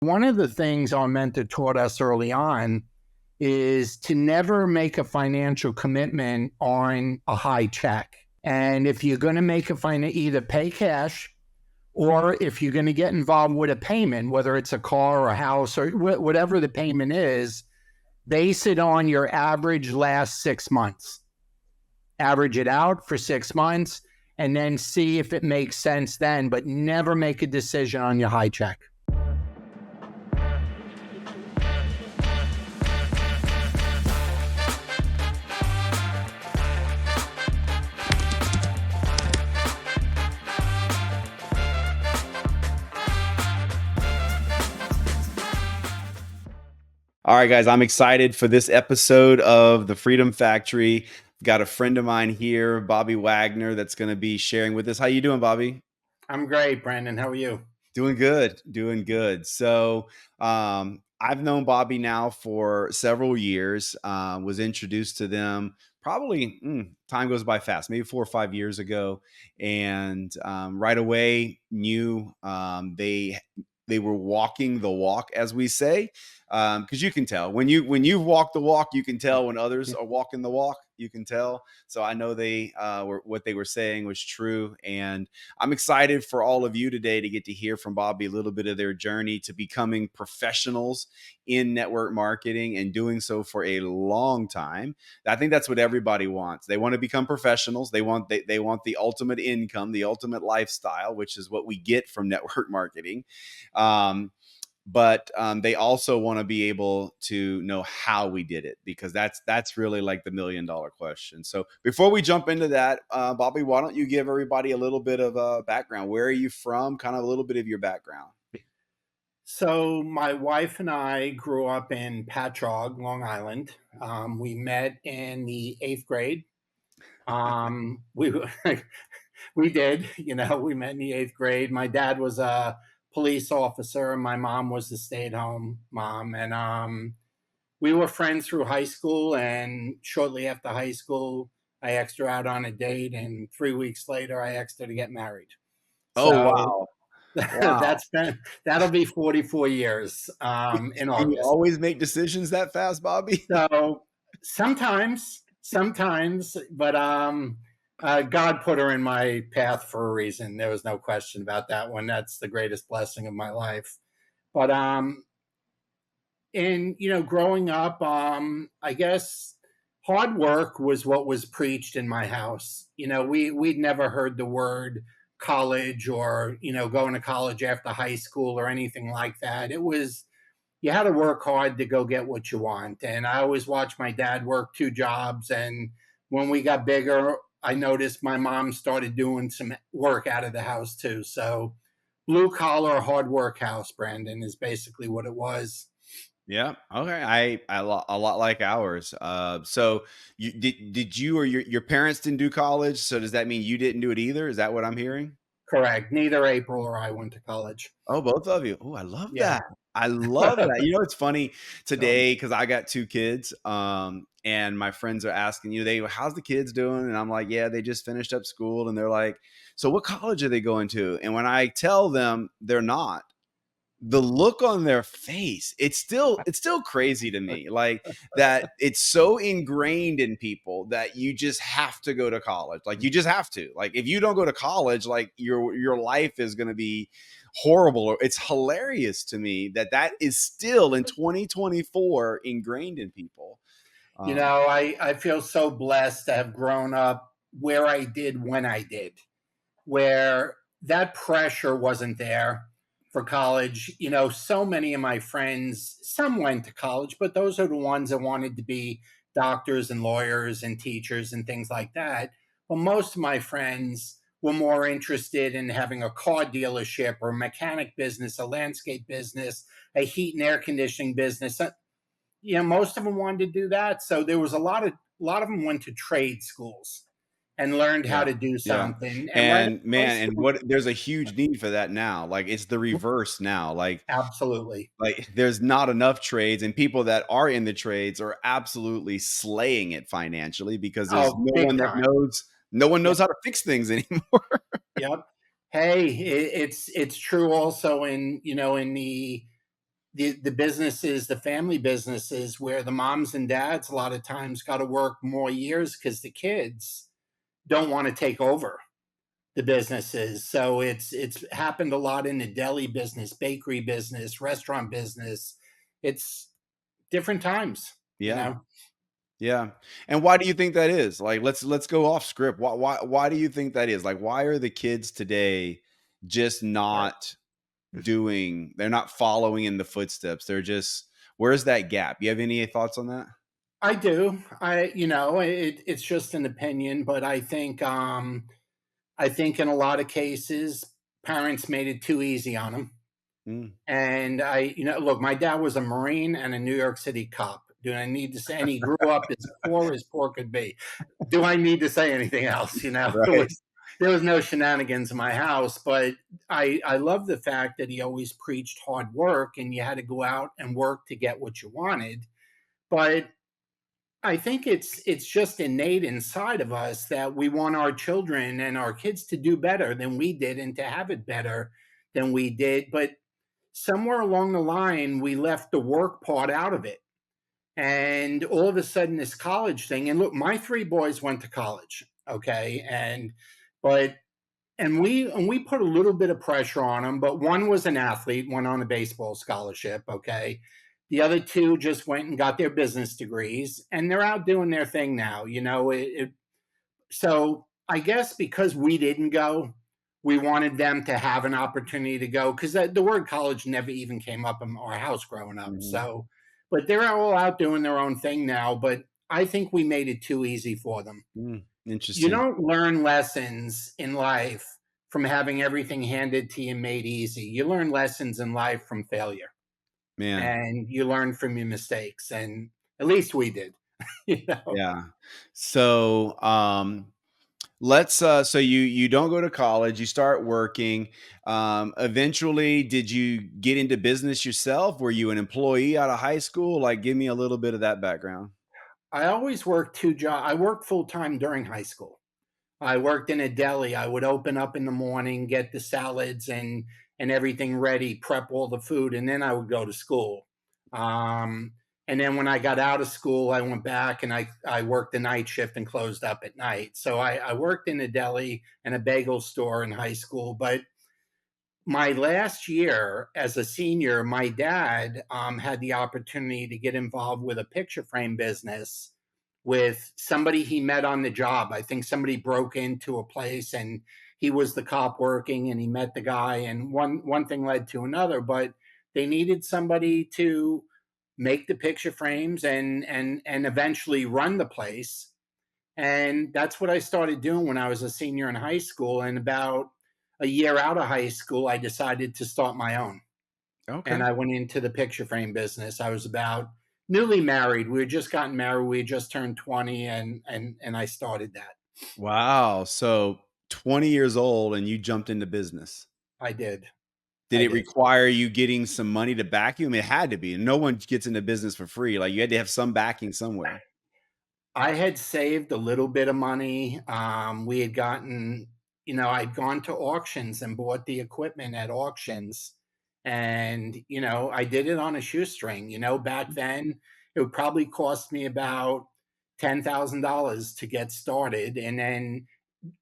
One of the things our mentor taught us early on is to never make a financial commitment on a high check. And if you're going to make either pay cash, or if you're going to get involved with a payment, whether it's a car or a house or whatever the payment is, base it on your average last 6 months. Average it out for 6 months and then see if it makes sense then, but never make a decision on your high check. All right, guys, I'm excited for this episode of The Freedom Factory. I've got a friend of mine here, Bobby Wagner, that's going to be sharing with us. How you doing, Bobby? I'm great, Brandon. How are you? Doing good, doing good. So I've known Bobby now for several years, was introduced to them probably, time goes by fast, maybe 4 or 5 years ago. And right away knew they were walking the walk, as we say, because you can tell when you've walked the walk, you can tell when others are walking the walk. You can tell. So I know what they were saying was true, and I'm excited for all of you today to get to hear from Bobby a little bit of their journey to becoming professionals in network marketing and doing so for a long time. I think that's what everybody wants. They want to become professionals. They want the ultimate income, the ultimate lifestyle, which is what we get from network marketing. But they also want to be able to know how we did it, because that's really like the $1 million question. So before we jump into that, Bobby, why don't you give everybody a little bit of a background? Where are you from? Kind of a little bit of your background. So my wife and I grew up in Patchogue, Long Island. We met in the 8th grade. We we did, we met in the 8th grade. My dad was a police officer, and my mom was the stay-at-home mom. And we were friends through high school. And shortly after high school, I asked her out on a date, and 3 weeks later, I asked her to get married. Oh, So wow. Wow. that'll be 44 years in Can you August. always make decisions that fast, Bobby? So sometimes, but God put her in my path for a reason. There was no question about that one. That's the greatest blessing of my life. But growing up, I guess hard work was what was preached in my house. We'd never heard the word college or going to college after high school or anything like that. It was, you had to work hard to go get what you want. And I always watched my dad work 2 jobs. And when we got bigger, I noticed my mom started doing some work out of the house too. So blue collar, hard work house, Brandon, is basically what it was. Yeah. Okay. A lot like ours. So did you or your parents didn't do college? So does that mean you didn't do it either? Is that what I'm hearing? Correct. Neither April or I went to college. Oh, both of you. Oh, I love Yeah. that. I love that. It's funny Um, today because I got 2 kids. And my friends are asking, how's the kids doing? And I'm like, yeah, they just finished up school. And they're like, so what college are they going to? And when I tell them they're not, the look on their face, it's still crazy to me, like that it's so ingrained in people that you just have to go to college. Like you just have to, like, if you don't go to college, like your life is going to be horrible. It's hilarious to me that is still in 2024 ingrained in people. I feel so blessed to have grown up where I did when I did, where that pressure wasn't there for college. So many of my friends, some went to college, but those are the ones that wanted to be doctors and lawyers and teachers and things like that. But most of my friends were more interested in having a car dealership or a mechanic business, a landscape business, a heat and air conditioning business. Most of them wanted to do that. So there was a lot of them went to trade schools and learned how Yeah. to do Yeah. something. And right And after high man, and school, there's a huge need for that now. Like it's the reverse now. absolutely. Like there's not enough trades, and people that are in the trades are absolutely slaying it financially because there's Oh, big time. no one Yep. knows how to fix things anymore. Yep. Hey, it's true also in in the the businesses, the family businesses, where the moms and dads a lot of times got to work more years because the kids don't want to take over the businesses. So it's happened a lot in the deli business, bakery business, restaurant business. It's different times, you Yeah. know. Yeah. And why do you think that is? Like, let's go off script. Why do you think that is? Like, why are the kids today just not doing, they're not following in the footsteps? They're just, where's that gap? You have any thoughts on that? I do. It's just an opinion, but I think in a lot of cases parents made it too easy on them. Mm, And look, my dad was a Marine and a New York City cop. Do I need to say? And he grew up as poor could be. Do I need to say anything else? right. There was no shenanigans in my house, but I love the fact that he always preached hard work, and you had to go out and work to get what you wanted. But I think it's just innate inside of us that we want our children and our kids to do better than we did and to have it better than we did. But somewhere along the line, we left the work part out of it. And all of a sudden, this college thing, and look, my three boys went to college, okay, but and we put a little bit of pressure on them, but one was an athlete, went on a baseball scholarship, okay. The other two just went and got their business degrees, and they're out doing their thing now. So I guess because we didn't go, we wanted them to have an opportunity to go because the word college never even came up in our house growing up. Mhm. So, but they're all out doing their own thing now. But I think we made it too easy for them. Mm, You interesting. don't learn lessons in life from having everything handed to you made easy. You learn lessons in life from failure, Man. and you learn from your mistakes. And at least we did, you know. Yeah. So, so you don't go to college, you start working. Eventually, did you get into business yourself? Were you an employee out of high school? Like, give me a little bit of that background. I always worked two jobs. I worked full time during high school. I worked in a deli. I would open up in the morning, get the salads and everything ready, prep all the food, and then I would go to school. Um, and then when I got out of school, I went back and I worked the night shift and closed up at night. So I worked in a deli and a bagel store in high school. But my last year as a senior, my dad had the opportunity to get involved with a picture frame business with somebody he met on the job. I think somebody broke into a place and he was the cop working and he met the guy and one thing led to another, but they needed somebody to make the picture frames and eventually run the place. And that's what I started doing when I was a senior in high school. And about a year out of high school, I decided to start my own. And Okay. I went into the picture frame business. I was about newly married. We had just gotten married. We had just turned 20 and I started that. Wow. So 20 years old and you jumped into business. I did. Did I it did. require you getting some money to back you? I mean, it had to be. No one gets into business for free. Like, you had to have some backing somewhere. I had saved a little bit of money. We had I'd gone to auctions and bought the equipment at auctions. And, I did it on a shoestring. Back then, it would probably cost me about $10,000 to get started and then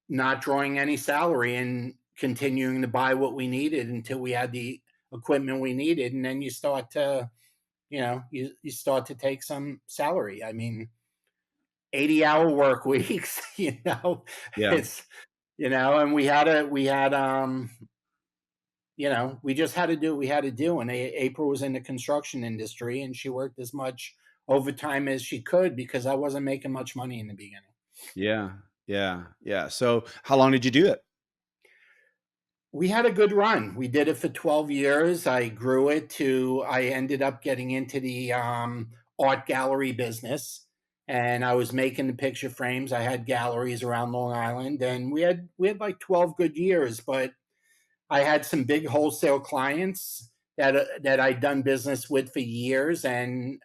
not drawing any salary and continuing to buy what we needed until we had the equipment we needed. And then you start to take some salary. I mean, 80-hour work weeks, Yeah. it's, and we just had to do what we had to do. And April was in the construction industry and she worked as much overtime as she could because I wasn't making much money in the beginning. Yeah. Yeah. Yeah. So how long did you do it? We had a good run. We did it for 12 years. I ended up getting into the art gallery business and I was making the picture frames. I had galleries around Long Island and we had like 12 good years, but I had some big wholesale clients that I'd done business with for years, and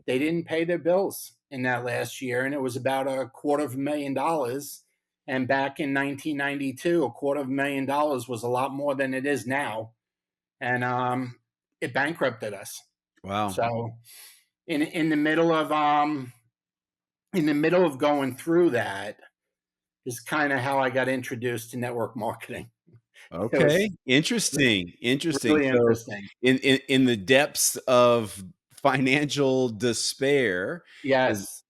they didn't pay their bills in that last year, and it was about $250,000. And back in 1992, $250,000 was a lot more than it is now, and it bankrupted us. Wow. So in the middle of going through that is kind of how I got introduced to network marketing. It Okay. was Interesting. Interesting. really So interesting. in the depths of financial despair is Yes.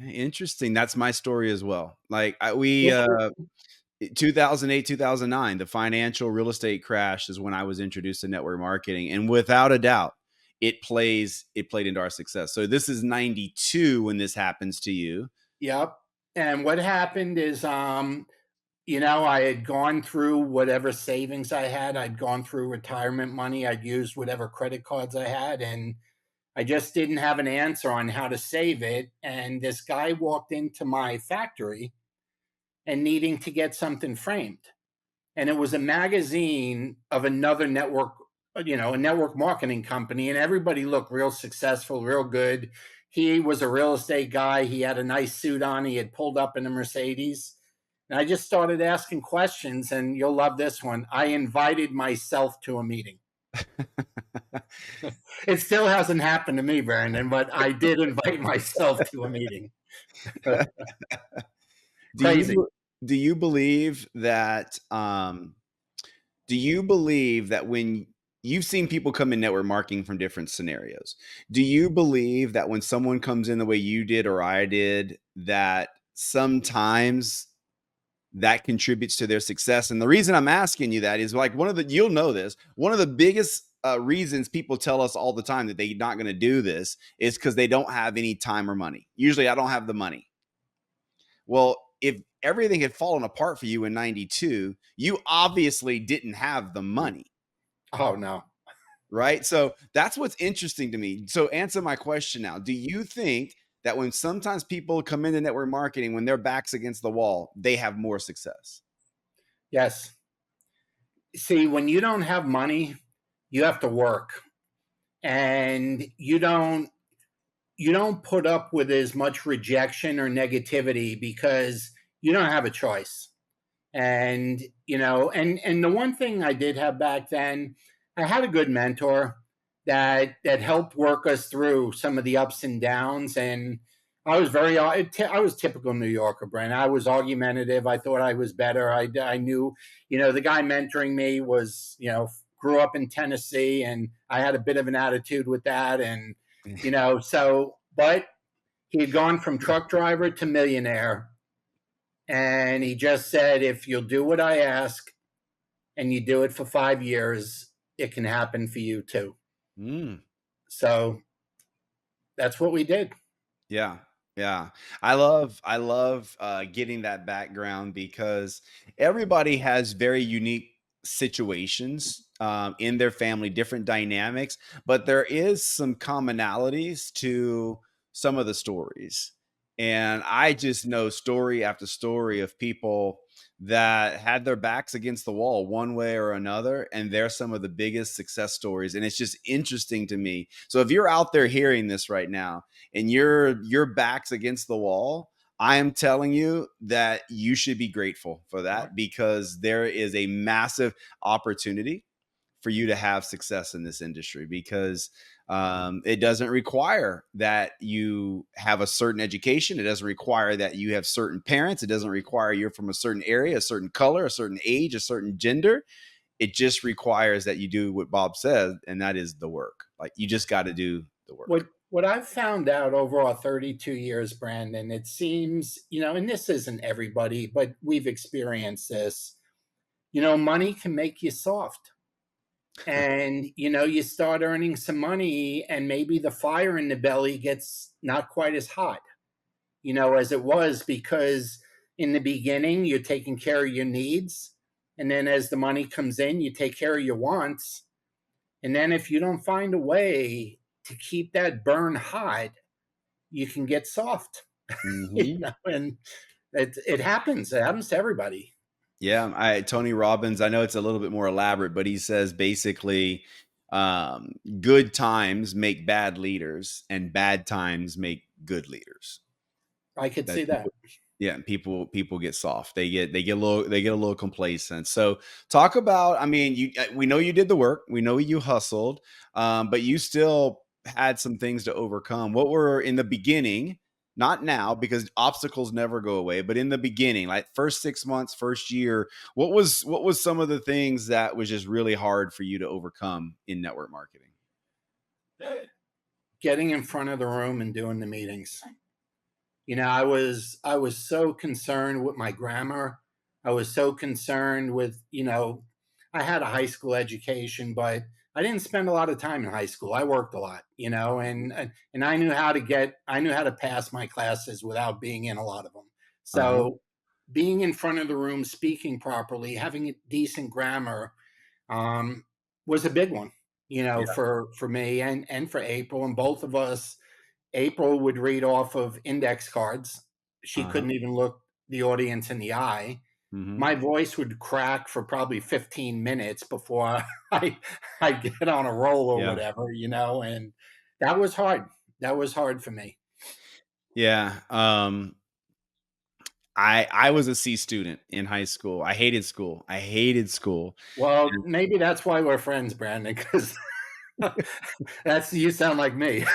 interesting. That's my story as well. Like 2008, 2009, the financial real estate crash is when I was introduced to network marketing. And without a doubt, it played into our success. So this is 92 when this happens to you. Yep. And what happened is, I had gone through whatever savings I had. I'd gone through retirement money. I'd used whatever credit cards I had, and I just didn't have an answer on how to save it. And this guy walked into my factory and needing to get something framed. And it was a magazine of another network, a network marketing company. And everybody looked real successful, real good. He was a real estate guy. He had a nice suit on. He had pulled up in a Mercedes. And I just started asking questions, and you'll love this one. I invited myself to a meeting. It still hasn't happened to me, Brandon, but I did invite myself to a meeting. Do Crazy. you do you believe that do you believe that when you've seen people come in network marketing from different scenarios, do you believe that when someone comes in the way you did or I did, that sometimes that contributes to their success? And the reason I'm asking you that is like you'll know this, one of the biggest reasons people tell us all the time that they're not going to do this is because they don't have any time or money. Usually, I don't have the money. Well, if everything had fallen apart for you in 92, you obviously didn't have the money, Oh, no. right? So that's what's interesting to me. So answer my question now. Do you think that when sometimes people come into network marketing, when their back's against the wall, they have more success? Yes. See, when you don't have money, you have to work, and you don't put up with as much rejection or negativity because you don't have a choice. And the one thing I did have back then, I had a good mentor that helped work us through some of the ups and downs. And I was typical New Yorker, Brent. I was argumentative. I thought I was better. I knew, the guy mentoring me was, grew up in Tennessee, and I had a bit of an attitude with that. And but he had gone from truck driver to millionaire, and he just said, if you'll do what I ask and you do it for 5 years, it can happen for you too. Mm. So that's what we did. Yeah. Yeah. I love getting that background because everybody has very unique situations in their family, different dynamics, but there is some commonalities to some of the stories. And I just know story after story of people that had their backs against the wall one way or another, and they're some of the biggest success stories. And it's just interesting to me. So if you're out there hearing this right now, and your back's against the wall, I am telling you that you should be grateful for that because there is a massive opportunity for you to have success in this industry because it doesn't require that you have a certain education. It doesn't require that you have certain parents. It doesn't require you're from a certain area, a certain color, a certain age, a certain gender. It just requires that you do what Bob said, and that is the work. Like you just got to do the work. What I've found out over our 32 years, Brandon, it seems, and this isn't everybody, but we've experienced this, money can make you soft. And, you start earning some money, and maybe the fire in the belly gets not quite as hot, as it was, because in the beginning, you're taking care of your needs. And then as the money comes in, you take care of your wants. And then if you don't find a way to keep that burn hot, you can get soft. Hmm. And it happens. It happens to everybody. Yeah, Tony Robbins, I know it's a little bit more elaborate, but he says basically, good times make bad leaders and bad times make good leaders. I could That see that. Yeah, and people get soft. They get a little complacent. So talk about, I mean, you we know you did the work. We know you hustled, but you still had some things to overcome. What were in the beginning, not now because obstacles never go away, but in the beginning, like first 6 months, first year, what was some of the things that was just really hard for you to overcome in network marketing? Getting in front of the room and doing the meetings. I was so concerned with my grammar. I was so concerned with, I had a high school education, but I didn't spend a lot of time in high school. I worked a lot, and I knew how to pass my classes without being in a lot of them. Uh-huh. So being in front of the room, speaking properly, having a decent grammar, um, was a big one, Yeah. for me and for April, and both of us. April would read off of index cards. She Uh-huh. couldn't even look the audience in the eye. Mhm. My voice would crack for probably 15 minutes before I I get on a roll or Yeah. whatever, and that was hard. That was hard for me. Yeah. I was a C student in high school. I hated school. I hated school. Well, And maybe that's why we're friends, Brandon, because that's you sound like me.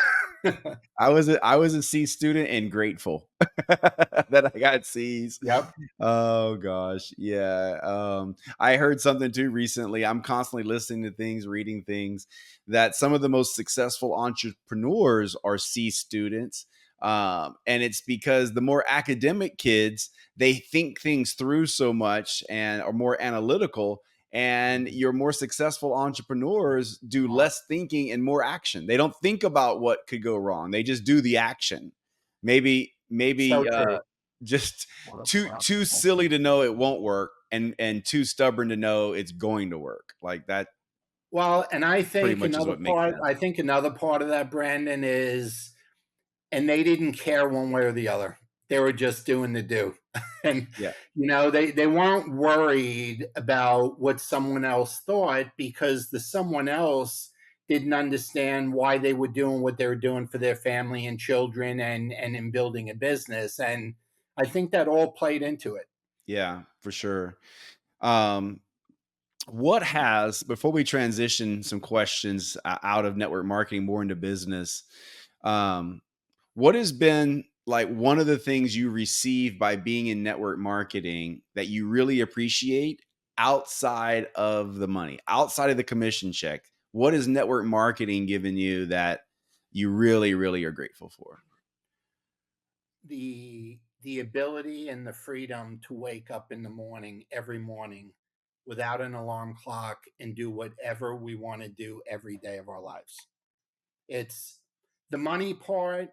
I was a C student and grateful that I got C's. Yep. Oh gosh, yeah. I heard something too recently. I'm constantly listening to things, reading things that some of the most successful entrepreneurs are C students. And it's because the more academic kids, they think things through so much and are more analytical. And your more successful entrepreneurs do less thinking and more action. They don't think about what could go wrong. They just do the action. So Maybe true. just too silly to know it won't work and too stubborn to know it's going to work. Like that Well, and pretty much is what makes sense. I think another part of that, Brandon, is and they didn't care one way or the other. They were just doing the do. And Yeah. they weren't worried about what someone else thought because the someone else didn't understand why they were doing what they were doing for their family and children and in building a business. And I think that all played into it. Yeah, for sure. Um what has before we transition some questions out of network marketing more into business, um what has been like one of the things you receive by being in network marketing that you really appreciate outside of the money, outside of the commission check? What is network marketing giving you that you really, really are grateful for? The ability and the freedom to wake up in the morning every morning without an alarm clock and do whatever we want to do every day of our lives. It's the money part.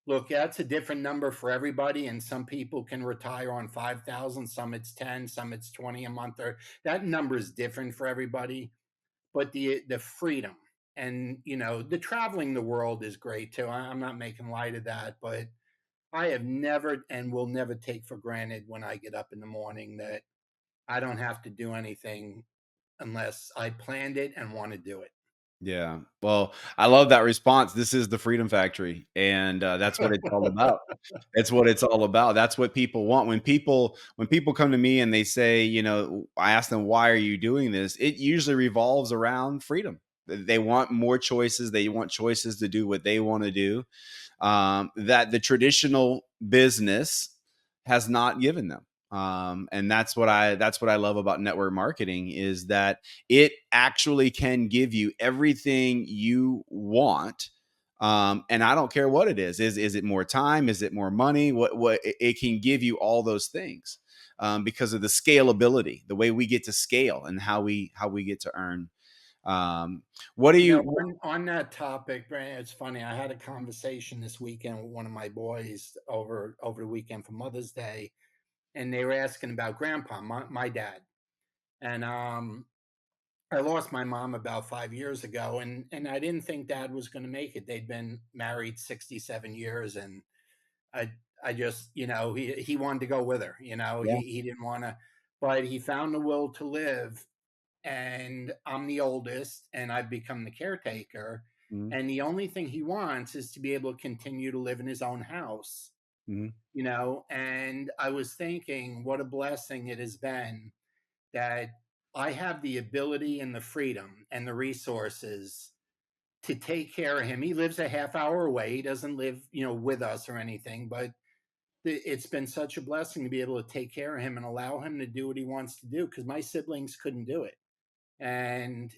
Look, that's a different number for everybody, and some people can retire on 5,000, some it's 10, some it's 20 a month, or that number is different for everybody. But the freedom and the traveling the world is great too. I'm not making light of that, but I have never and will never take for granted when I get up in the morning that I don't have to do anything unless I planned it and want to do it. Yeah. Well, I love that response. This is the freedom factory, and that's what it's all about. It's what it's all about. That's what people want. When people come to me and they say, I ask them, "Why are you doing this?" It usually revolves around freedom. They want more choices. They want choices to do what they want to do, that the traditional business has not given them. And that's what I love about network marketing is that it actually can give you everything you want. And I don't care what it is. Is it more time? Is it more money? What it can give you all those things, because of the scalability, the way we get to scale and how we get to earn. Um, what do you? On that topic, Brandon, it's funny. I had a conversation this weekend with one of my boys over the weekend for Mother's Day, and they were asking about Grandpa, my dad, and I lost my mom about 5 years ago, and I didn't think Dad was going to make it. They'd been married 67 years, and I I just he wanted to go with her. Yeah. He didn't want to, but he found the will to live, and I'm the oldest, and I've become the caretaker. Mhm. And the only thing he wants is to be able to continue to live in his own house. Mhm. And I was thinking what a blessing it has been that I have the ability and the freedom and the resources to take care of him. He lives a half hour away. He doesn't live, with us or anything, but it's been such a blessing to be able to take care of him and allow him to do what he wants to do because my siblings couldn't do it. And,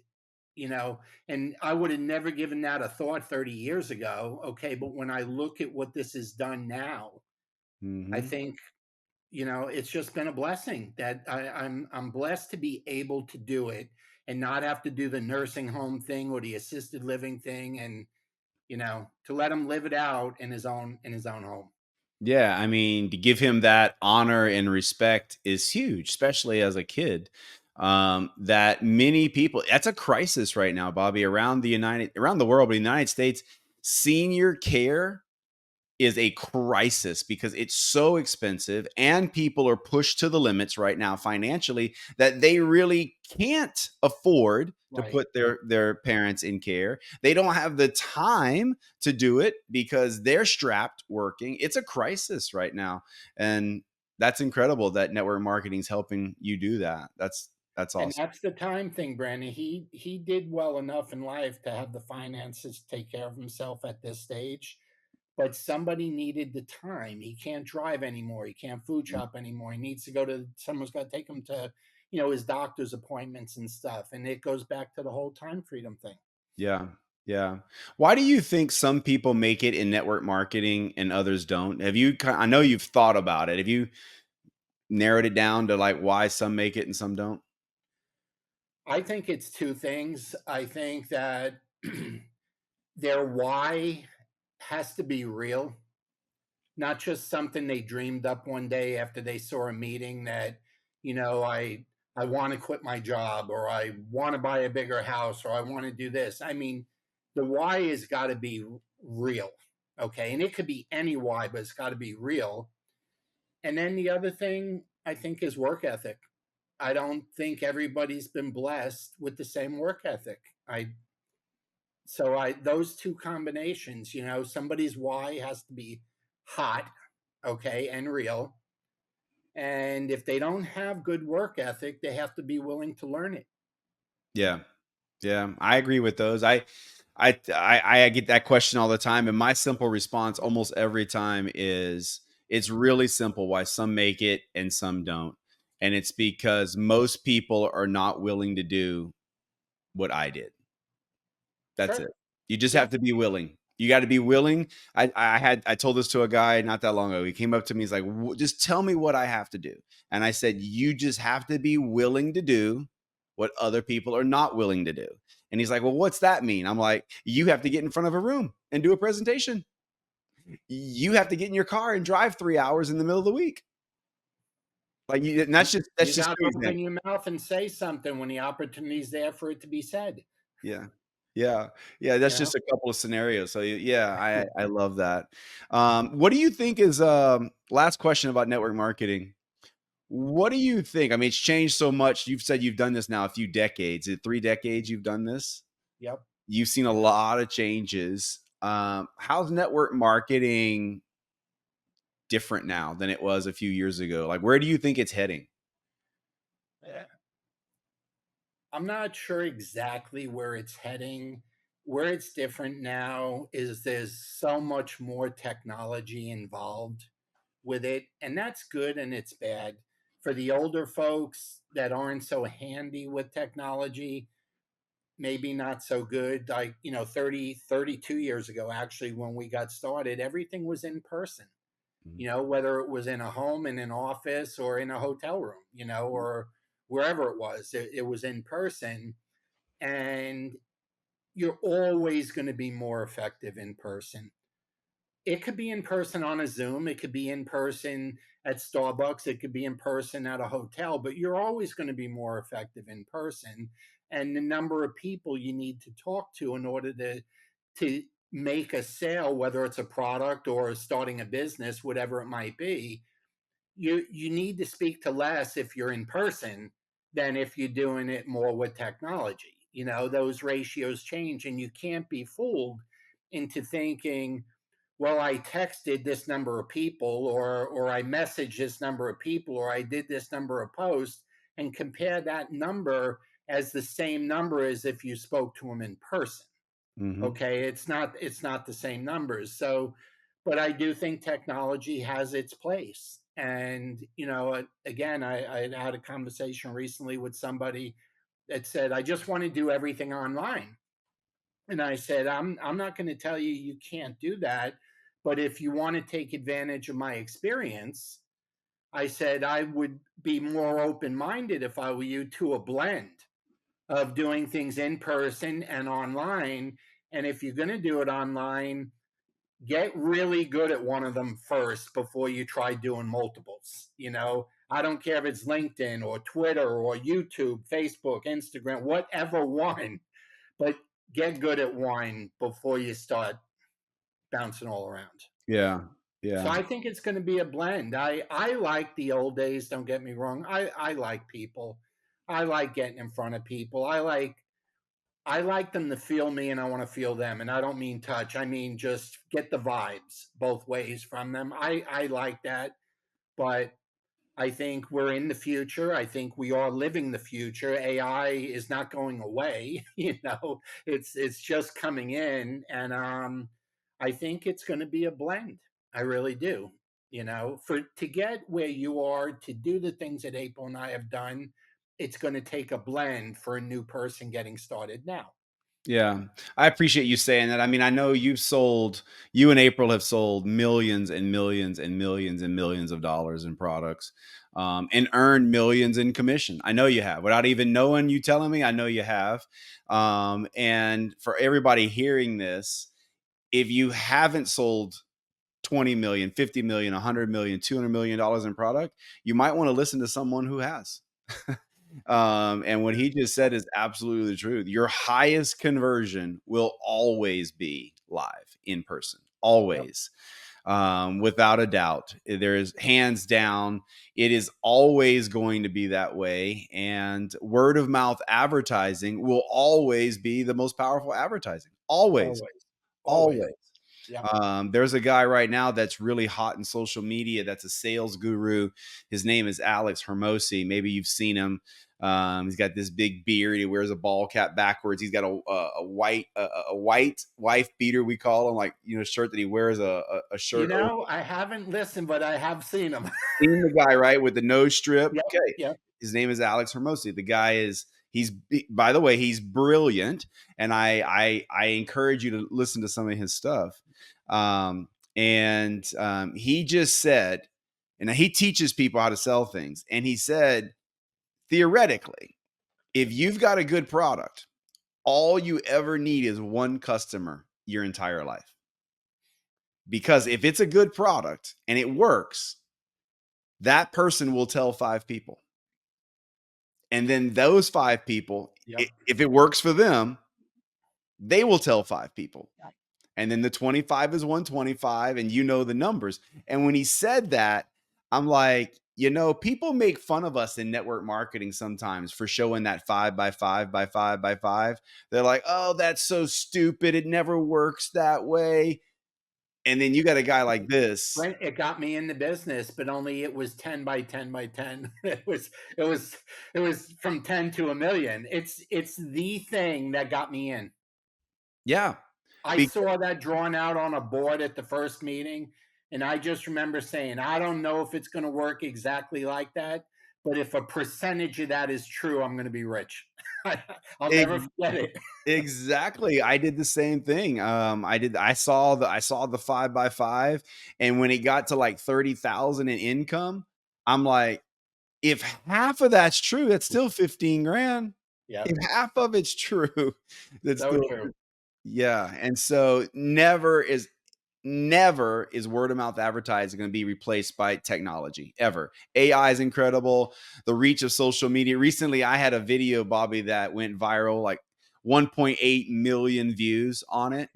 you know, and I would have never given that a thought 30 years ago. Okay. But when I look at what this has done now, I Mhm. think, it's just been a blessing that I'm blessed to be able to do it and not have to do the nursing home thing or the assisted living thing, and to let him live it out in his own home. Yeah, I mean, to give him that honor and respect is huge, especially as a kid. That many people, that's a crisis right now, Bobby, around the world, but the United States, senior care is a crisis because it's so expensive and people are pushed to the limits right now financially that they really can't afford to Right. put their parents in care. They don't have the time to do it because they're strapped working. It's a crisis right now. And that's incredible that network marketing is helping you do that. That's And awesome. that's the time thing, Brandon. He did well enough in life to have the finances to take care of himself at this stage, but somebody needed the time. He can't drive anymore. He can't food Mm. shop anymore. He needs to go to someone's got to take him to, his doctor's appointments and stuff. And it goes back to the whole time freedom thing. Yeah. Yeah. Why do you think some people make it in network marketing and others don't? I know you've thought about it. Have you narrowed it down to like why some make it and some don't? I think it's two things. I think that their why has to be real, not just something they dreamed up one day after they saw a meeting that, I want to quit my job, or I want to buy a bigger house, or I want to do this. I mean, the why has got to be real. Okay. And it could be any why, but it's got to be real. And then the other thing I think is work ethic. I don't think everybody's been blessed with the same work ethic. I those two combinations, somebody's why has to be hot, okay, and real. And if they don't have good work ethic, they have to be willing to learn it. Yeah. Yeah. I agree with those. I get that question all the time. And my simple response almost every time is it's really simple why some make it and some don't. And it's because most people are not willing to do what I did. That's Sure. it. You just Yeah. have to be willing. You gotta be willing. I told this to a guy not that long ago. He came up to me, he's like, Just tell me what I have to do." And I said, "You just have to be willing to do what other people are not willing to do." And he's like, "Well, what's that mean?" I'm like, "You have to get in front of a room and do a presentation. You have to get in your car and drive 3 hours in the middle of the week." Like, you and You, that's you just got 2 to open examples. your mouth and say something when the opportunity's there for it to be said. Yeah. Yeah. Yeah, You that's know, just a couple of scenarios. So, yeah, I love that. What do you think is, last question about network marketing. What do you think? I mean, it's changed so much. You've said you've done this now a few decades. Is it 3 decades you've done this? yep. You've seen a lot of changes. How's network marketing different now than it was a few years ago? Like, where do you think it's heading? Yeah. I'm not sure exactly where it's heading. Where it's different now is there's so much more technology involved with it, and that's good and it's bad. For the older folks that aren't so handy with technology, maybe not so good. Like, 32 years ago, actually, when we got started, everything was in person, Mhm. whether it was in a home, in an office, or in a hotel room, or wherever it was, it was in person. And you're always going to be more effective in person. It could be in person on a Zoom, it could be in person at Starbucks, it could be in person at a hotel, but you're always going to be more effective in person. And the number of people you need to talk to in order to make a sale, whether it's a product or starting a business, whatever it might be, you need to speak to less if you're in person than if you're doing it more with technology. Those ratios change, and you can't be fooled into thinking, well, I texted this number of people, or I messaged this number of people, or I did this number of posts, and compare that number as the same number as if you spoke to them in person. Mhm. Okay, it's not the same numbers. So, but I do think technology has its place. And again, I had a conversation recently with somebody that said, I just want to do everything online. And I said, I'm not going to tell you you can't do that, but if you want to take advantage of my experience, I said I would be more open-minded if I were you, to a blend of doing things in person and online. And if you're going to do it online, get really good at one of them first before you try doing multiples. I don't care if it's LinkedIn or Twitter or YouTube, Facebook, Instagram, whatever one, but get good at one before you start bouncing all around. Yeah. So Yeah. I think it's going to be a blend. I like the old days, don't get me wrong. I like people. I like getting in front of people. I like them to feel me, and I want to feel them. And I don't mean touch. I mean just get the vibes both ways from them. I like that, but I think we're in the future. I think we are living the future. AI is not going away. It's just coming in, and I think it's going to be a blend. I really do. For to get where you are to do the things that April and I have done, it's going to take a blend for a new person getting started now. Yeah. I appreciate you saying that. I mean, I know you and April have sold millions and millions and millions and millions of dollars in products, and earned millions in commission. I know you have, without even knowing you telling me. I know you have. And for everybody hearing this, if you haven't sold 20 million, 50 million, 100 million, $200 million in product, you might want to listen to someone who has. And what he just said is absolutely the truth. Your highest conversion will always be live in person, Yep. always, without a doubt. There is hands down, it is always going to be that way. And word of mouth advertising will always be the most powerful advertising. Always, Always. Always. always. Yep. There's a guy right now that's really hot in social media. That's a sales guru. His name is Alex Hermosi. Maybe you've seen him. He's got this big beard. He wears a ball cap backwards. He's got a white wife beater, we call him, like, shirt that he wears a shirt over. I haven't listened, but I have seen them. Seen the guy, right, with the nose strip? Yep. Okay. Yep. His name is Alex Hermosi. The guy is by the way, he's brilliant, and I encourage you to listen to some of his stuff. And he just said, and he teaches people how to sell things. And he said, theoretically, if you've got a good product, all you ever need is one customer your entire life. Because if it's a good product and it works, that person will tell 5 people. And then those 5 people, Yep. if it works for them, they will tell 5 people. And then the 25 is 125, and the numbers. And when he said that, I'm like, people make fun of us in network marketing sometimes for showing that 5 by 5 by 5 by 5. They're like, oh, that's so stupid. It never works that way. And then you got a guy like this. Right. It got me in the business, but only it was 10 by 10 by 10. It was from 10 to a million. It's the thing that got me in. Yeah. I Be- saw that drawn out on a board at the first meeting, and I just remember saying, I don't know if it's going to work exactly like that, but if a percentage of that is true, I'm going to be rich. I'll never forget it. Exactly. I did the same thing. I saw the 5 by 5. And when it got to like 30,000 in income, I'm like, if half of that's true, that's still 15 grand. Yep. If half of it's true, that's So still, true. yeah. And so never is word of mouth advertising going to be replaced by technology, ever. AI is incredible. The reach of social media. Recently, I had a video, Bobby, that went viral, like 1.8 million views on it.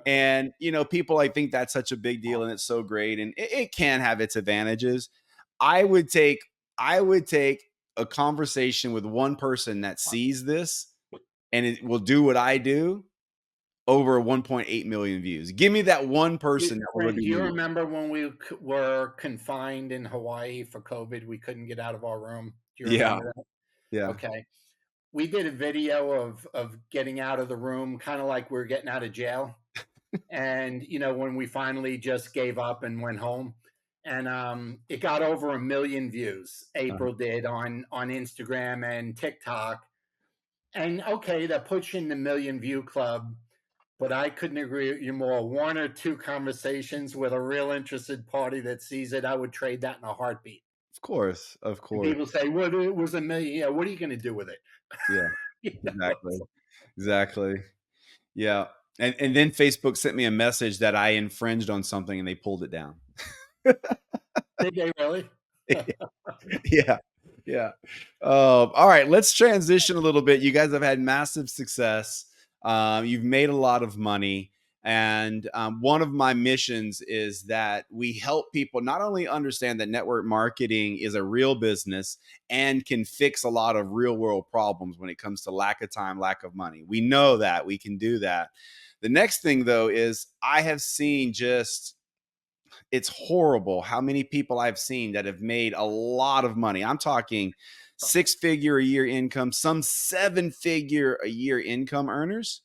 And, people, I think that's such a big deal, and it's so great. And it can have its advantages. I would take, I would take a conversation with one person that sees this and it will do what I do, over 1.8 million views. Give me that one person that will go Do do you me. remember when we were confined in Hawaii for COVID? We couldn't get out of our room. Do you Yeah, remember that? yeah. Okay. We did a video of getting out of the room, kind of like we are getting out of jail. And when we finally just gave up and went home, and it got over 1 million views. Uh, April did on Instagram and TikTok. And okay, that puts you in the million view club. But I couldn't agree with you more. One or two conversations with a real interested party that sees it, I would trade that in a heartbeat. of course, of And course. people say, "Well, it was 1 million. Yeah, what are you going to do with it?" Yeah, you know? exactly, exactly. Yeah, and then Facebook sent me a message that I infringed on something, and they pulled it down. Did they really? Yeah, yeah. All right, let's transition a little bit. You guys have had massive success. You've made a lot of money, and one of my missions is that we help people not only understand that network marketing is a real business and can fix a lot of real world problems when it comes to lack of time, lack of money. We know that we can do that. The next thing, though, is I have seen just it's horrible how many people I've seen that have made a lot of money. I'm talking six-figure a year income, some seven-figure a year income earners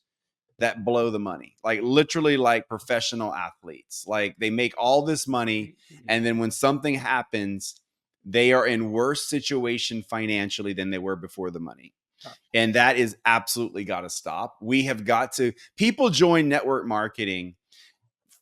that blow the money. Like literally like professional athletes. Like they make all this money and then when something happens, they are in worse situation financially than they were before the money. And that is absolutely got to stop. We have got to people join network marketing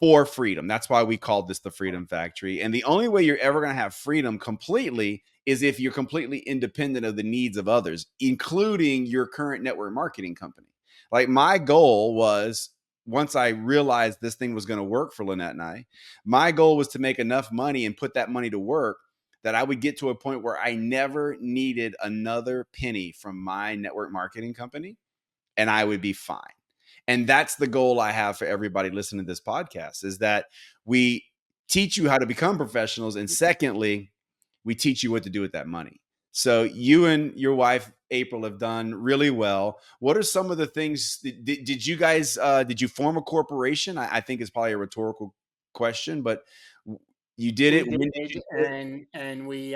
for freedom. That's why we called this the Freedom Factory. And the only way you're ever going to have freedom completely is if you're completely independent of the needs of others, including your current network marketing company. Like my goal was once I realized this thing was going to work for Lynette and I, my goal was to make enough money and put that money to work that I would get to a point where I never needed another penny from my network marketing company and I would be fine. And that's the goal I have for everybody listening to this podcast is that we teach you how to become professionals. And secondly, we teach you what to do with that money. So you and your wife, April, have done really well. What are some of the things did you guys did you form a corporation? I think it's probably a rhetorical question, but you did We it. When did did, you do it? and we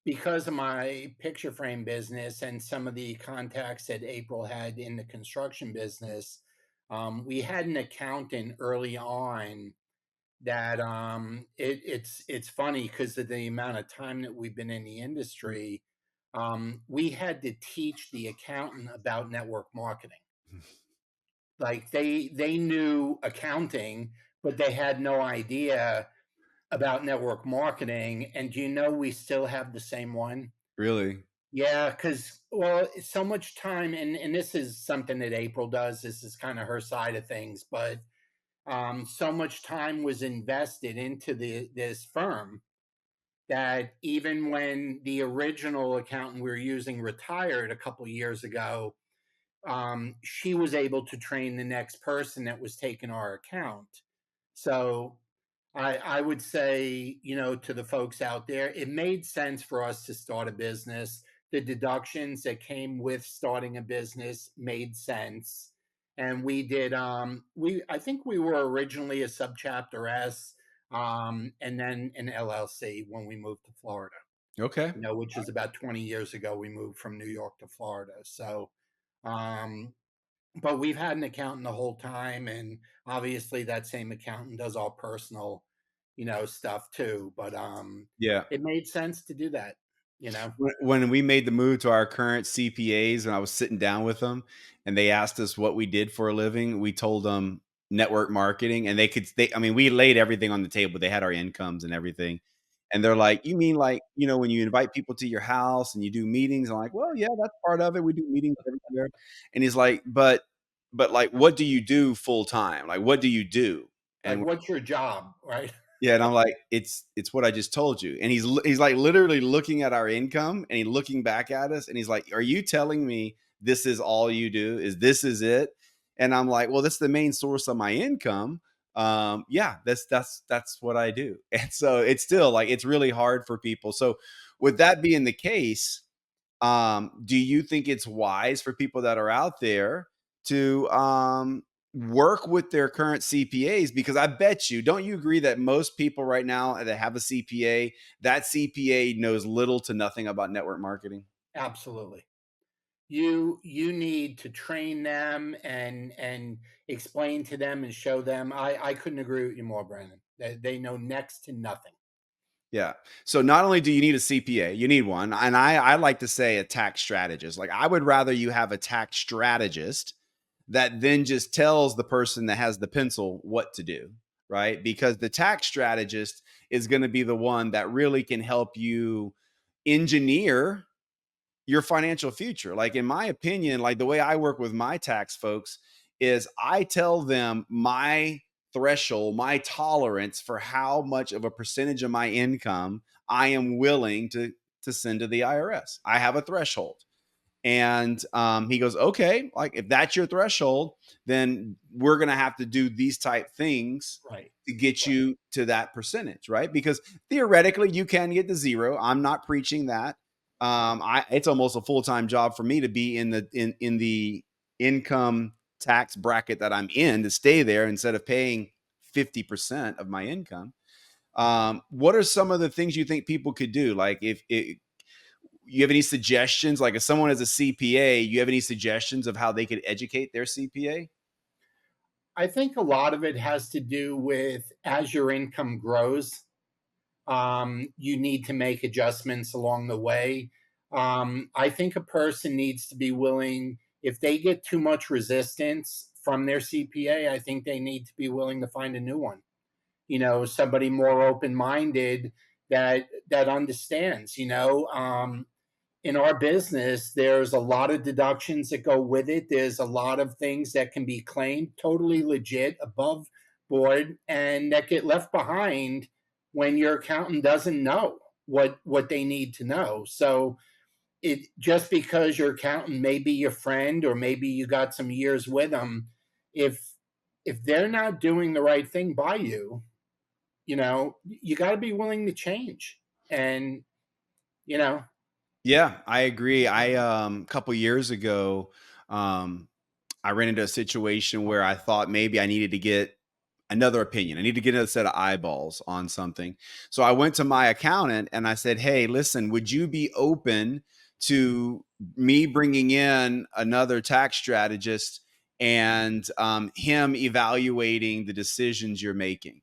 because of my picture frame business and some of the contacts that April had in the construction business, we had an accountant early on that it's funny because of the amount of time that we've been in the industry. We had to teach the accountant about network marketing. Like they knew accounting, but they had no idea about network marketing. And do you know we still have the same one? Really? Yeah, because well, it's so much time, and this is something that April does. This is kind of her side of things, but so much time was invested into this firm that even when the original accountant we were using retired a couple years ago, she was able to train the next person that was taking our account. So I would say, to the folks out there, it made sense for us to start a business. The deductions that came with starting a business made sense. And we did I think we were originally a subchapter S, and then an LLC when we moved to Florida, Okay. which is about 20 years ago we moved from New York to Florida. So um but we've had an accountant the whole time, and obviously that same accountant does all personal, stuff too. But Yeah. it made sense to do that, you know. When we made the move to our current CPAs, and I was sitting down with them, and they asked us what we did for a living, we told them network marketing, and I mean, we laid everything on the table. They had our incomes and everything, and they're like, "You mean like when you invite people to your house and you do meetings?" I'm like, "Well, yeah, that's part of it. We do meetings everywhere." And he's like, but like, what do you do full time? Like, what do you do?" Like, And what's your job, right? yeah, and I'm like, it's what I just told you. And he's like literally looking at our income and he's looking back at us and he's like, "Are you telling me this is all you do? This is it?" And I'm like, "Well, that's the main source of my income. Yeah, that's what I do." And so it's still like it's really hard for people. So with that being the case, do you think it's wise for people that are out there to work with their current CPAs, because I bet you, don't you agree that most people right now that have a CPA, that CPA knows little to nothing about network marketing? Absolutely. You need to train them and explain to them and show them. I couldn't agree with you more, Brandon. They know next to nothing. Yeah. So not only do you need a CPA, you need one. And I like to say a tax strategist. Like, I would rather you have a tax strategist that then just tells the person that has the pencil what to do, right? Because the tax strategist is going to be the one that really can help you engineer your financial future. Like, in my opinion, like the way I work with my tax folks is I tell them my threshold, my tolerance for how much of a percentage of my income I am willing to send to the IRS. I have a threshold. And he goes, okay, like if that's your threshold, then we're going to have to do these type things Right. to get Right. you to that percentage, right? Because theoretically, you can get to zero. I'm not preaching that. It's almost a full time job for me to be in the income tax bracket that I'm in, to stay there instead of paying 50% of my income. What are some of the things you think people could do? Like, if it, you have any suggestions? Like, if someone is a CPA, you have any suggestions of how they could educate their CPA? I think a lot of it has to do with as your income grows, you need to make adjustments along the way. I think a person needs to be willing, if they get too much resistance from their CPA, I think they need to be willing to find a new one. Somebody more open minded that understands. In our business, there's a lot of deductions that go with it. There's a lot of things that can be claimed totally legit, above board, and that get left behind when your accountant doesn't know what they need to know. So it just because your accountant may be your friend or maybe you got some years with them, if they're not doing the right thing by you, you got to be willing to change. And you know, Yeah, I agree. A couple years ago, um, I ran into a situation where I thought maybe I needed to get another opinion. I need to get another set of eyeballs on something. So I went to my accountant and I said, "Hey, listen, would you be open to me bringing in another tax strategist and him evaluating the decisions you're making?"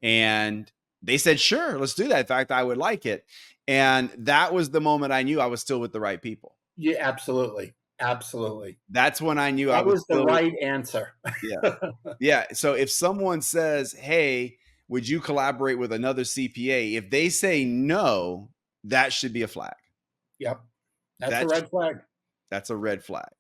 And they said, "Sure, let's do that. In fact, I would like it." And that was the moment I knew I was still with the right people. yeah, absolutely, absolutely. That's when I knew I That was was the still with. right answer. Yeah. Yeah. So if someone says, "Hey, would you collaborate with another CPA?" If they say no, that should be a flag. Yep, that's a That red flag. That's a red flag.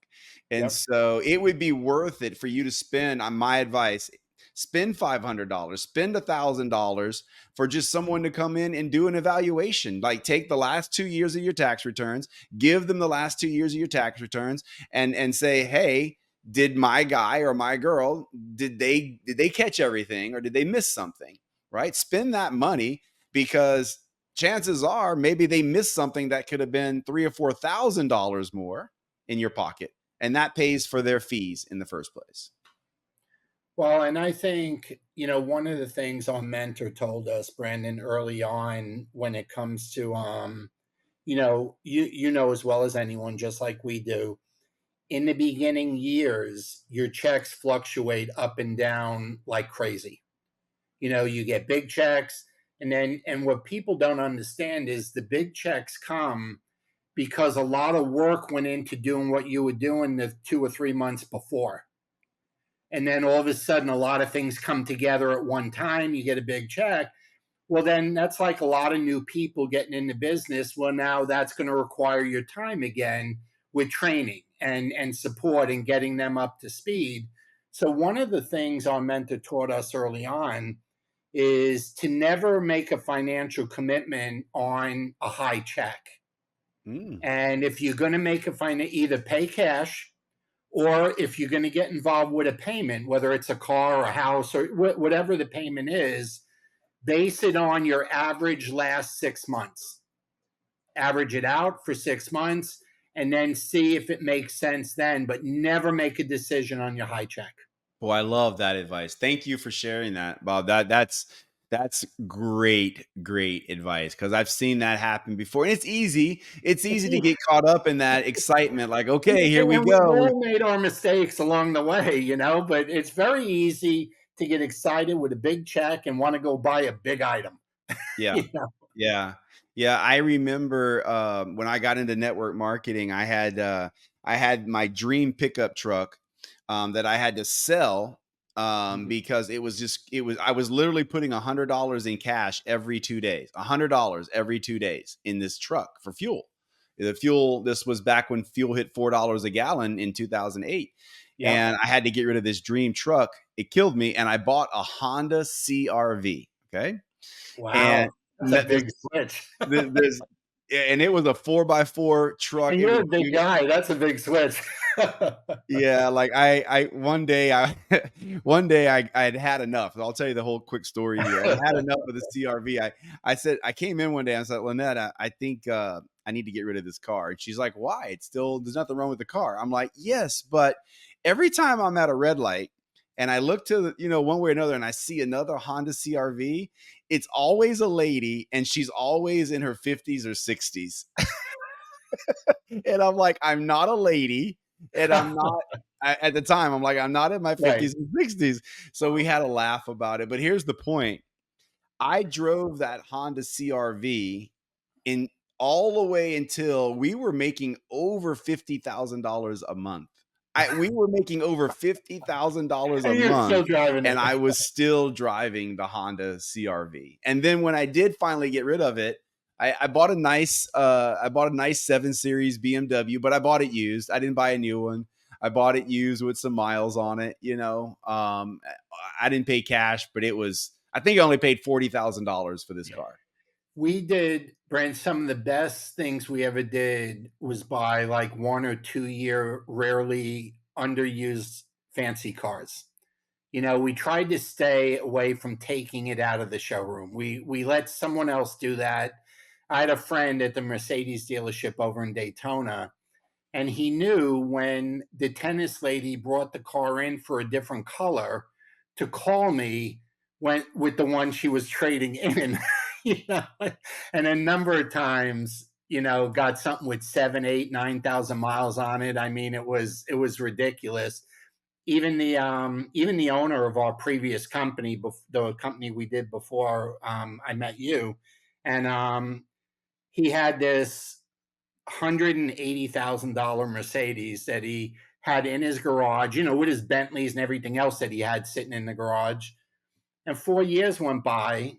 And Yep. so it would be worth it for you to spend, on my advice, spend $500, spend $1,000 for just someone to come in and do an evaluation. Like, take the last 2 years of your tax returns, give them the last 2 years of your tax returns, and say, "Hey, did my guy or my girl, did they catch everything, or did they miss something?" Right? Spend that money, because chances are maybe they missed something that could have been three or $4,000 more in your pocket, and that pays for their fees in the first place. Well, and I think, one of the things our mentor told us, Brandon, early on when it comes to, you know as well as anyone, just like we do, in the beginning years, your checks fluctuate up and down like crazy. You get big checks, and what people don't understand is the big checks come because a lot of work went into doing what you were doing the 2 or 3 months before. And then all of a sudden, a lot of things come together at one time. You get a big check. Well, then that's like a lot of new people getting into business. Well, now that's going to require your time again with training and support and getting them up to speed. So, one of the things our mentor taught us early on is to never make a financial commitment on a high check. Mm. And if you're going to make a either pay cash, or if you're going to get involved with a payment, whether it's a car or a house or whatever the payment is, base it on your average last 6 months. Average it out for 6 months and then see if it makes sense then, but never make a decision on your high check. Boy, I love that advice. Thank you for sharing that, Bob. That's great advice because I've seen that happen before. And it's easy. It's It's easy to easy. get caught up in that excitement. Like, And, okay, here we and we've go. all made our mistakes along the way, but it's very easy to get excited with a big check and want to go buy a big item. Yeah. You know? Yeah. Yeah, I remember, when I got into network marketing, I had my dream pickup truck, that I had to sell, Mhm. because it was I was literally putting $100 in cash every 2 days, $100 every 2 days in this truck for fuel. The fuel This was back when fuel hit $4 a gallon in 2008, Yep. and I had to get rid of this dream truck. It killed me, and I bought a Honda CRV, okay? And Wow. That's a met this big switch. this and it was a 4 by 4 truck. And It you're was a big huge. guy. That's a big switch. Yeah, like I one day I one day I had had enough. I'll tell you the whole quick story here. I'd had enough of the CRV. I said I came in one day and I said, "Lynette, I think, I need to get rid of this car." And she's like, "Why? It's still There's nothing wrong with the car." I'm like, "Yes, but every time I'm at a red light and I look to one way or another and I see another Honda CRV, it's always a lady and she's always in her 50s or 60s." And I'm like, "I'm not a lady, and I'm not." At the time, I'm like, "I'm not in my Right. 50s and 60s." So we had a laugh about it, but here's the point. I drove that Honda CRV in all the way until we were making over $50,000 a month. We were making over $50,000 a And you're month, still driving and it. I was still driving the Honda CRV. And then when I did finally get rid of it, I bought a nice 7 Series BMW, but I bought it used. I didn't buy a new one. I bought it used with some miles on it. I didn't pay cash, but I think I only paid $40,000 for this car. We did, Brent, some of the best things we ever did was buy like 1 or 2 year, rarely underused fancy cars. We tried to stay away from taking it out of the showroom. We let someone else do that. I had a friend at the Mercedes dealership over in Daytona, and he knew when the tennis lady brought the car in for a different color to call me when with the one she was trading in. you know, and a number of times, got something with 7, 8, 9,000 miles on it. I mean, it was ridiculous. Even the owner of our previous company, the company we did before I met you, and he had this $180,000 Mercedes that he had in his garage, with his Bentleys and everything else that he had sitting in the garage. And 4 years went by.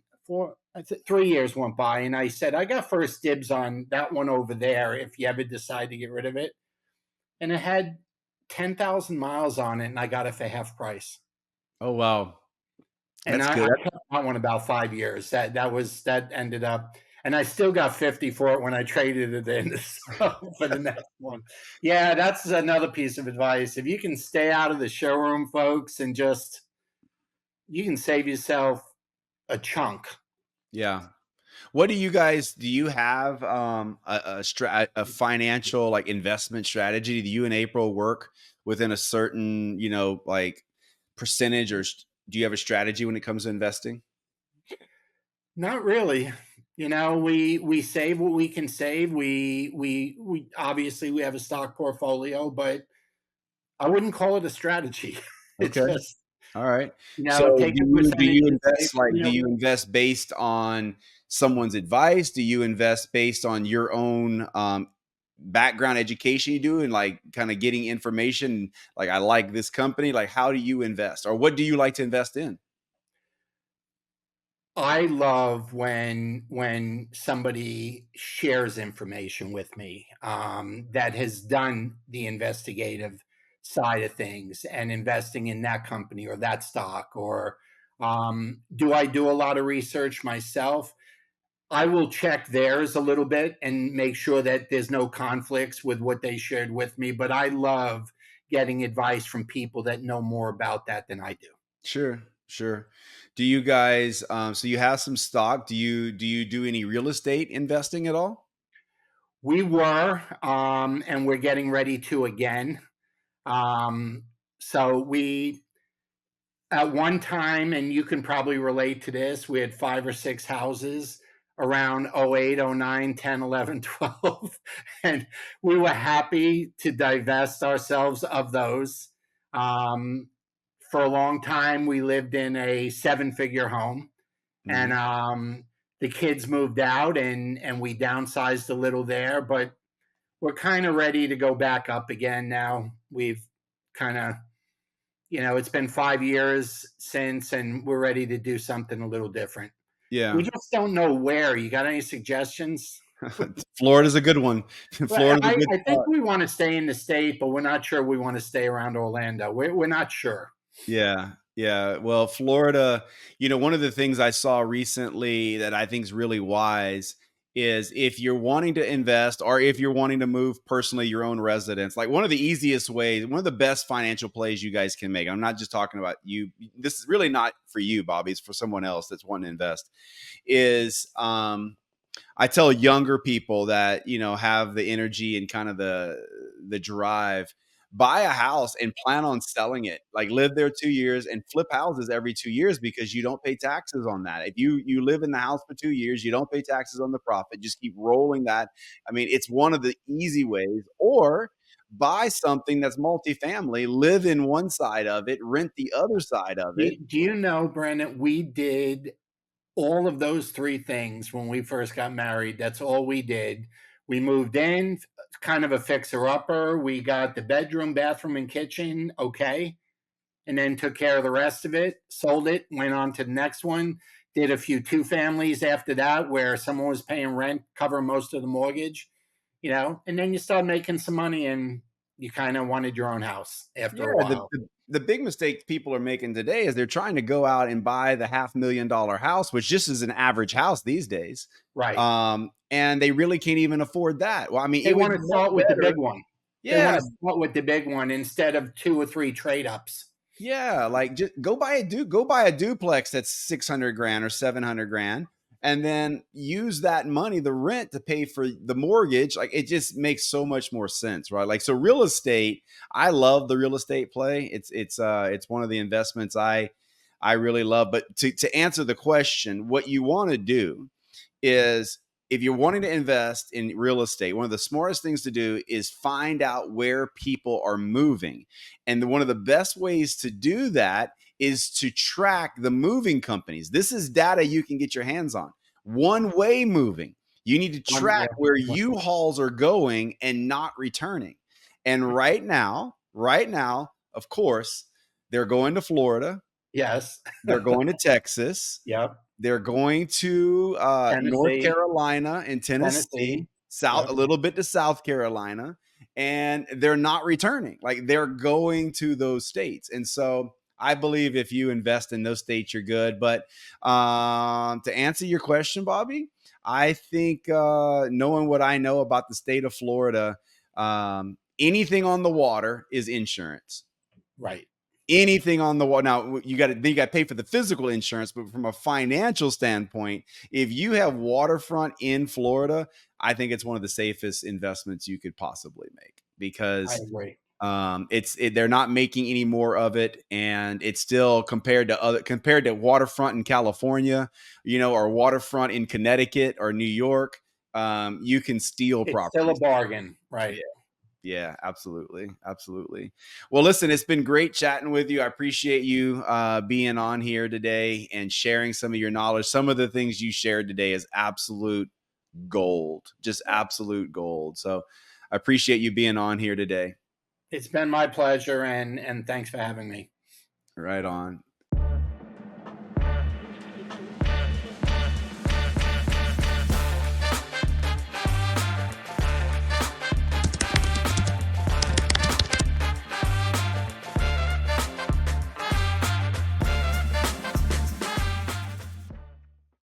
3 years went by, and I said, I got first dibs on that one over there if you ever decide to get rid of it. And it had 10,000 miles on it, and I got it for half price. Oh, wow. And That's I good. kept that one about 5 years. That ended up, and I still got 50 for it when I traded it in for the next one. Yeah, that's another piece of advice. If you can stay out of the showroom, folks, and just you can save yourself a chunk. Yeah. What do you have, a financial, like, investment strategy? Do you and April work within a certain, like, percentage, or do you have a strategy when it comes to investing? Not really. We save what we can save. We obviously we have a stock portfolio, but I wouldn't call it a strategy. It's Okay. just, All right. So take a percentage and say, do you invest based on someone's advice? Do you invest based on your own, background education you do and, like, kind of getting information, like, I like this company? Like, how do you invest, or what do you like to invest in? I love when somebody shares information with me that has done the investigative side of things and investing in that company or that stock. Or do I do a lot of research myself? I will check theirs a little bit and make sure that there's no conflicts with what they shared with me. But I love getting advice from people that know more about that than I do. Sure, sure. Do you guys, so you have some stock. Do you do any real estate investing at all? We were, and we're getting ready to again. Um, so we at one time, and you can probably relate to this, we had 5 or 6 houses around '08, '09, 10, 11, 12, and we were happy to divest ourselves of those. Um, for a long time, we lived in a seven-figure home, and Hmm. the kids moved out, and we downsized a little there, but we're kind of ready to go back up again now. We've kind of, it's been 5 years since, and we're ready to do something a little different. We Yeah. just don't know where. You got any suggestions? Florida's a good one. Well, Florida's a I, good I think spot. we want to stay in the state, but we're not sure we want to stay around Orlando. We're not sure. Yeah. Yeah. Well, Florida, one of the things I saw recently that I think is really wise is if you're wanting to invest or if you're wanting to move personally your own residence, like one of the easiest ways, one of the best financial plays you guys can make. I'm not just talking about you. This is really not for you, Bobby. It's for someone else that's wanting to invest. Is I tell younger people that, have the energy and kind of the drive, buy a house and plan on selling it. Like live there 2 years and flip houses every 2 years because you don't pay taxes on that. If you live in the house for 2 years, you don't pay taxes on the profit. Just keep rolling that. I mean, it's one of the easy ways. Or buy something that's multifamily, live in one side of it, rent the other side of it. Do you know, Brandon, we did all of those three things when we first got married. That's all we did. We moved in, kind of a fixer upper. We got the bedroom, bathroom, and kitchen okay, and then took care of the rest of it, sold it, went on to the next one, did a few two families after that where someone was paying rent, cover most of the mortgage, and then you start making some money and you kind of wanted your own house Yeah, after a the while. the the big mistake people are making today is they're trying to go out and buy the $500,000 house, which just is an average house these days, Right. and they really can't even afford that. Well, I mean, They it would want be to much start with the big better. one. They want Yeah, to start with the big one instead of two or three trade ups. yeah, like just go buy a duplex that's 600 grand or 700 grand and then use that money, the rent to pay for the mortgage. Like it just makes so much more sense, right? Like so real estate, I love the real estate play. It's one of the investments I really love, but to answer the question, what you want to do is if you're wanting to invest in real estate, one of the smartest things to do is find out where people are moving. And one of the best ways to do that is to track the moving companies. This is data you can get your hands on. One way moving. You need to One, track yeah, where U-Hauls are going and not returning. And right now, of course, they're going to Florida, yes, they're going to Texas, yep. they're going to North Tennessee, Carolina and Tennessee, Tennessee, South yep. a little bit to South Carolina, and they're not returning. Like they're going to those states, and so I believe if you invest in those states, you're good. But to answer your question, Bobby, I think knowing what I know about the state of Florida, anything on the water is insurance. Right. Anything on the wall. Now you got to pay for the physical insurance, but from a financial standpoint, if you have waterfront in Florida, I think it's one of the safest investments you could possibly make I because agree. they're not making any more of it, and it's still compared to waterfront in California, or waterfront in Connecticut or New York. You can steal It's still a properties. bargain. Yeah. Right. Yeah, absolutely. Absolutely. Well, listen, it's been great chatting with you. I appreciate you being on here today and sharing some of your knowledge. Some of the things you shared today is absolute gold, just absolute gold. So I appreciate you being on here today. It's been my pleasure, and thanks for having me. Right on.